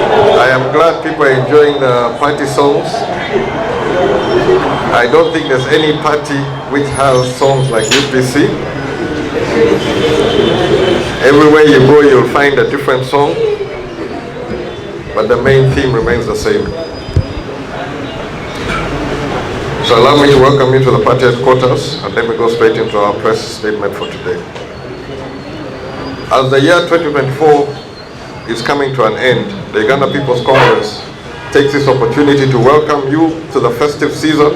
I am glad people are enjoying the party songs. I don't think there's any party which has songs like UPC. Everywhere you go, you'll find a different song, but the main theme remains the same. So allow me to welcome you to the party headquarters, and then we go straight into our press statement for today. As the year 2024 is coming to an end, the Uganda People's Congress takes this opportunity to welcome you to the festive season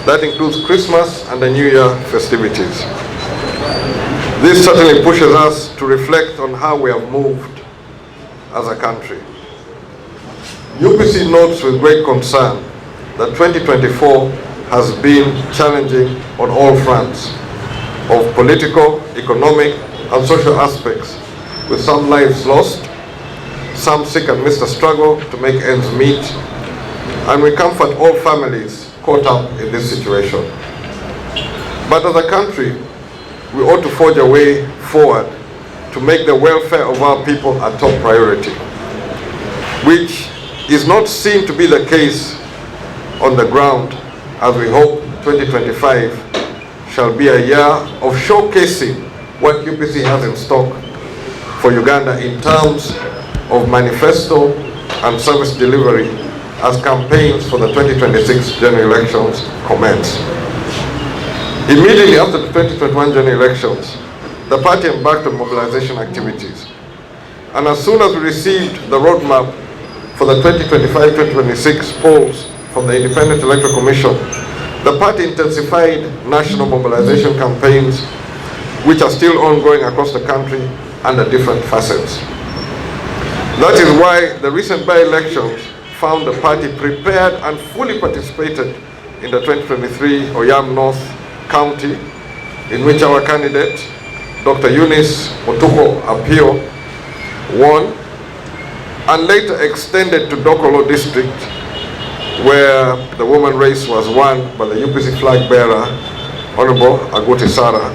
that includes Christmas and the New Year festivities. This certainly pushes us to reflect on how we have moved as a country. UPC notes with great concern that 2024 has been challenging on all fronts of political, economic, and social aspects, with some lives lost, some sick and missed a struggle to make ends meet, and we comfort all families caught up in this situation. But as a country, we ought to forge a way forward to make the welfare of our people a top priority, which is not seen to be the case on the ground, as we hope 2025 shall be a year of showcasing what UPC has in stock for Uganda in terms of manifesto and service delivery as campaigns for the 2026 general elections commence. Immediately after the 2021 general elections, the party embarked on mobilization activities. And as soon as we received the roadmap for the 2025-2026 polls from the Independent Electoral Commission, the party intensified national mobilization campaigns, which are still ongoing across the country under different facets. That is why the recent by-elections found the party prepared and fully participated in the 2023 Oyam North County, in which our candidate, Dr. Eunice Otuko Apio, won, and later extended to Dokolo district, where the woman race was won by the UPC flag bearer, Honorable Agoti Sara,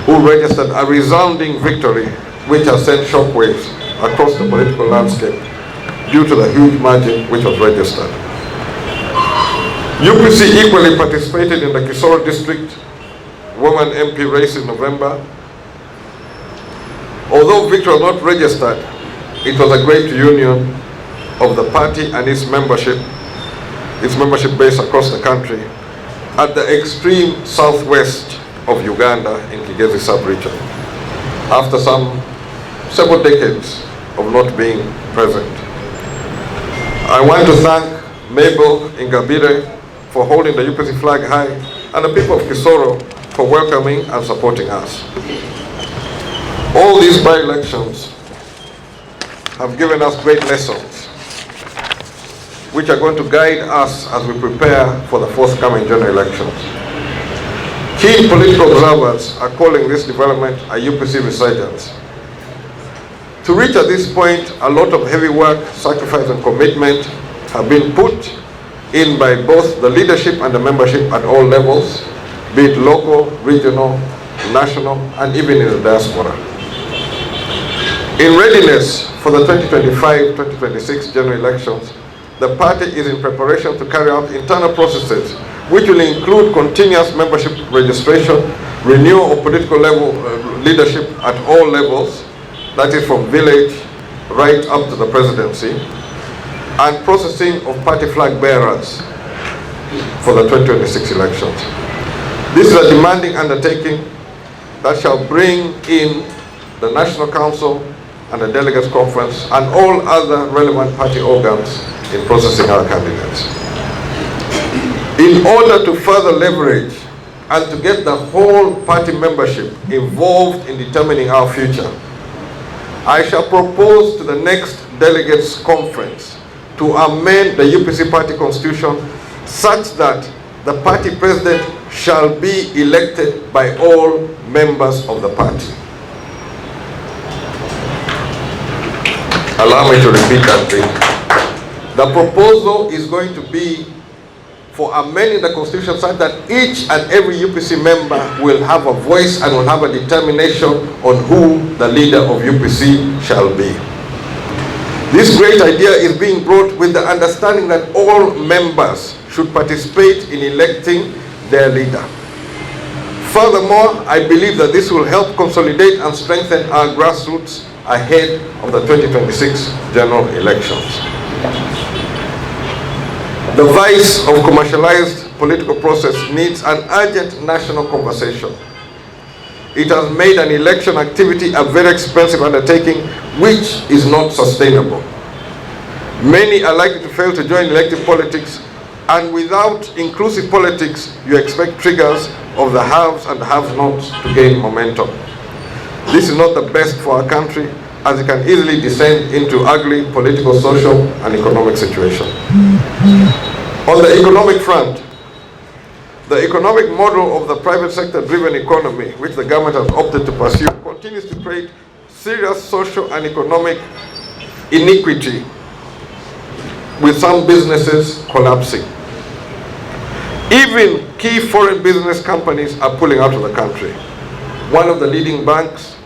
who registered a resounding victory which has sent shockwaves across the political landscape due to the huge margin which was registered. UPC equally participated in the Kisoro district woman MP race in November. Although victory was not registered, it was a great union of the party and its membership base across the country at the extreme southwest of Uganda in Kigezi sub-region, after several decades of not being present. I want to thank Mabel Ingabire for holding the UPC flag high, and the people of Kisoro for welcoming and supporting us. All these by-elections have given us great lessons, which are going to guide us as we prepare for the forthcoming general elections. Key political observers are calling this development a UPC resurgence. To reach at this point, a lot of heavy work, sacrifice, and commitment have been put in by both the leadership and the membership at all levels, be it local, regional, national, and even in the diaspora. In readiness for the 2025-2026 general elections, the party is in preparation to carry out internal processes which will include continuous membership registration, renewal of political leadership at all levels, that is from village right up to the presidency, and processing of party flag bearers for the 2026 elections. This is a demanding undertaking that shall bring in the National Council and the Delegates Conference and all other relevant party organs in processing our candidates. In order to further leverage and to get the whole party membership involved in determining our future, I shall propose to the next Delegates Conference to amend the UPC party constitution such that the party president shall be elected by all members of the party. Allow me to repeat that thing. The proposal is going to be for amending the constitution such that each and every UPC member will have a voice and will have a determination on who the leader of UPC shall be. This great idea is being brought with the understanding that all members should participate in electing their leader. Furthermore, I believe that this will help consolidate and strengthen our grassroots ahead of the 2026 general elections. The vice of commercialized political process needs an urgent national conversation. It has made an election activity a very expensive undertaking which is not sustainable. Many are likely to fail to join elective politics, and without inclusive politics, you expect triggers of the haves and have-nots to gain momentum. This is not the best for our country, as it can easily descend into ugly political, social, and economic situation. On the economic front, the economic model of the private sector-driven economy, which the government has opted to pursue, continues to create serious social and economic inequity, with some businesses collapsing. Even key foreign business companies are pulling out of the country. One of the leading banks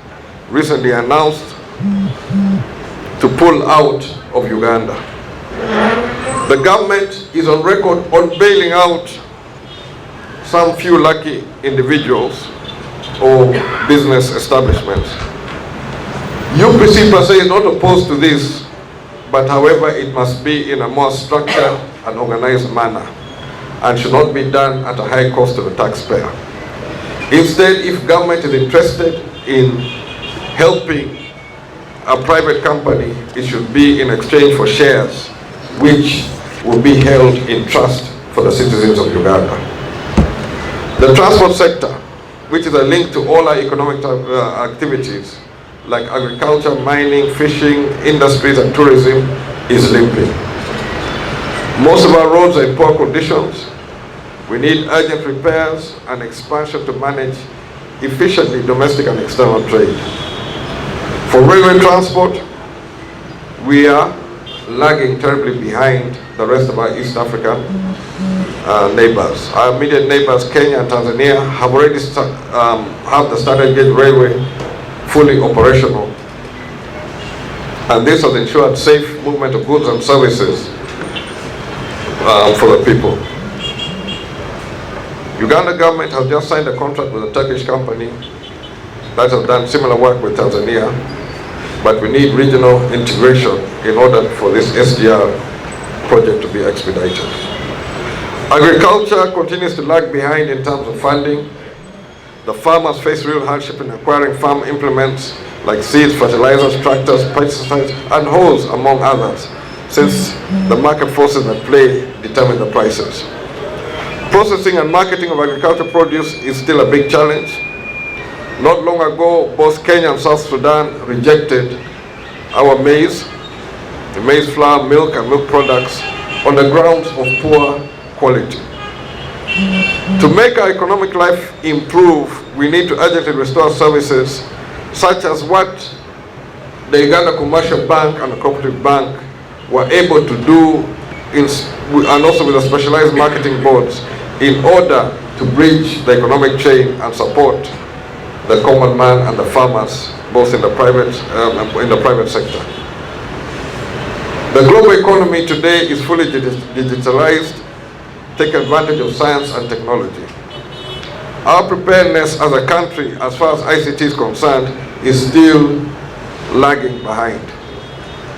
recently announced to pull out of Uganda. The government is on record on bailing out some few lucky individuals or business establishments. UPC per se is not opposed to this, but however it must be in a more structured and organized manner and should not be done at a high cost to the taxpayer. Instead, if government is interested in helping a private company, it should be in exchange for shares which will be held in trust for the citizens of Uganda. The transport sector, which is a link to all our economic activities like agriculture, mining, fishing, industries, and tourism, is limping. Most of our roads are in poor conditions. We need urgent repairs and expansion to manage efficiently domestic and external trade. For railway transport, we are lagging terribly behind the rest of our East African neighbors. Our immediate neighbors, Kenya and Tanzania, have already have the standard gauge railway fully operational, and this has ensured safe movement of goods and services for the people. Uganda government has just signed a contract with a Turkish company that has done similar work with Tanzania, but we need regional integration in order for this SGR project to be expedited. Agriculture continues to lag behind in terms of funding. The farmers face real hardship in acquiring farm implements like seeds, fertilizers, tractors, pesticides, and hoes, among others, since the market forces at play determine the prices. Processing and marketing of agricultural produce is still a big challenge. Not long ago, both Kenya and South Sudan rejected our maize, the maize flour, milk, and milk products on the grounds of poor quality. To make our economic life improve, we need to urgently restore services such as what the Uganda Commercial Bank and the Cooperative Bank were able to do, and also with the specialized marketing boards, in order to bridge the economic chain and support the common man and the farmers, both in the private sector. The global economy today is fully digitalized. Take advantage of science and technology. Our preparedness as a country, as far as ICT is concerned, is still lagging behind.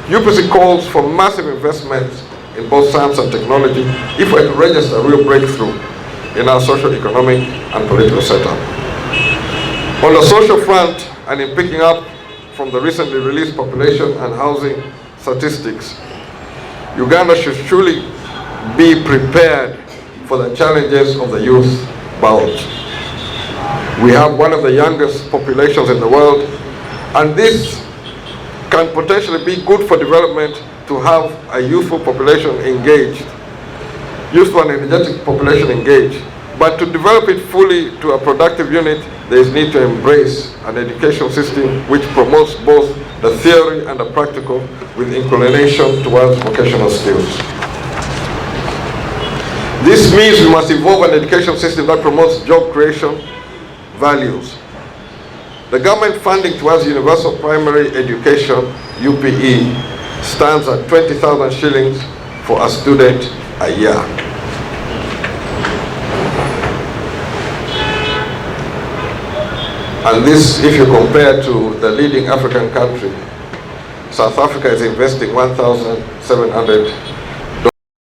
UPC calls for massive investments in both science and technology if we're to register a real breakthrough in our social, economic, and political setup. On the social front, and in picking up from the recently released population and housing statistics, Uganda should truly be prepared for the challenges of the youth bulge. We have one of the youngest populations in the world, and this can potentially be good for development to have a youthful population engaged, youthful and energetic population engaged. But to develop it fully to a productive unit, there is need to embrace an education system which promotes both the theory and the practical with inclination towards vocational skills. This means we must evolve an education system that promotes job creation values. The government funding towards universal primary education, UPE, stands at 20,000 shillings for a student a year. And this, if you compare to the leading African country, South Africa is investing 1,700